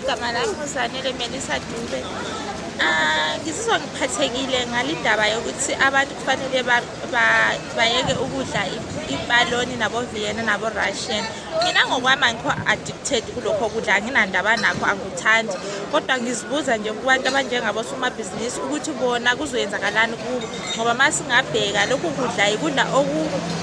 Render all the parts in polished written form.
igama lami nguZanele Melisa Dube. Ngizizwa ngiphathekile ngalindaba yokuthi abantu kufanele bayeke ukudla ipaloni nabo Vienna nabo Russian. Mina ngokwami angikho addicted kulokho kudla, anginandaba nakho, angikuthandi. Kodwa ngizibuza nje kubantu abanjengabo somabhizinisi ukuthi bona kuzoyenzakalani kubo, ngoba masingabheka lokhu kudla ikudla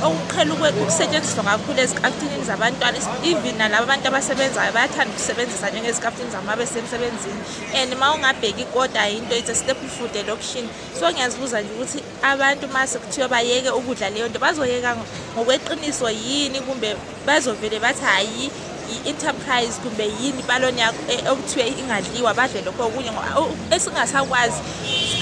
okuqhela ukusetshenziswa kakhulu ezikaftinini zabantwana. Even nalabo abantu abasebenzayo bayathanda ukusebenzisa njengezikaftinini zama besemsebenzini, and ma ungabheka ikota into it's a staple food elokishini. So ngiyazibuza nje ukuthi abantu mase kuthiwa bayeke ukudla leyo nto bazoyeka ngokweqiniso yini, kumbe bazovele bathi hayi i-enterprise kumbe yini ipaloni okuthiwe ingadliwa badle lokho okunye esingasakwazi.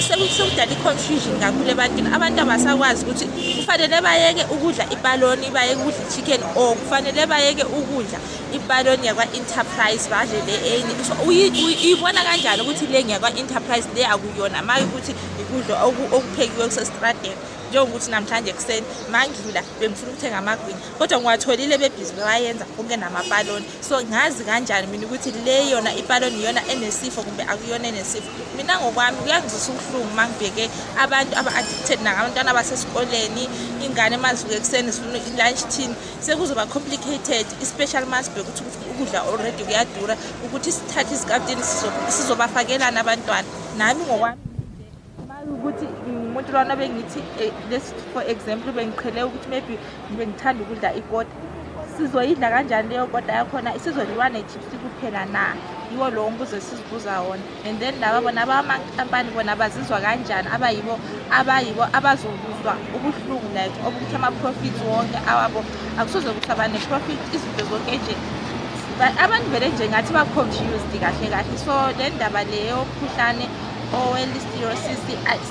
Sekudala i-confusion kakhulu ebantwini. Abantu abasakwazi ukuthi kufanele bayeke ukudla ipaloni, bayeke ukudla i-chicken, or kufanele bayeke ukudla ipaloni yakwa-enterprise badle le enye. Uyibona kanjani ukuthi le ngiyakwa-enterprise le akuyona ma ukuthi ukudla okuphekiwe kusestradeni? Njengokuthi namhlanje ekuseni mangidlula bengifuna ukuthenga amagwinya, kodwa ngiwatholile bebhizi bayenza konke namapaloni. So ngazi kanjani mina ukuthi le yona ipaloni iyona enesifo kumbe akuyona enesifo? Mina ngokwami kuyangizwisa ubuhlungu mangibheke abantu aba-addicted nabantwana abasesikoleni, ingane mazivuke ekuseni zifuna i-lunch tin, sekuzoba complicated, especially masibheke ukuthi ukudla already kuyadura, ukuthi sithathe isikaftin sizobafakelana abantwana. Nami ngokwami ukuthi umuntu lona bengithi for example bengiqhele ukuthi maybe bengithanda ukudla ikota, sizoyidla kanjani leyo kota yakhona? Sizodliwa ne-chips kuphela na? Yiwo lo mbuzo esizibuza wona. And then laba bona abamakampani bona bazizwa kanjani, abayibo abazobuzwa ubuhlungu like obukuthi ama-profits wonke awabo akusoze ukuthi abane-profit izinto zonke nje. Abantu vele nje ngathi ba-confused kahle kahle. So le ndaba leyo mkhuhlane listeriosis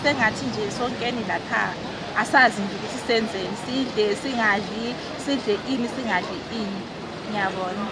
sengathi nje sonkeni lapha asazi nje ukuthi senzeni, sidle singadli, sidle ini singadli ini. Ngiyabona.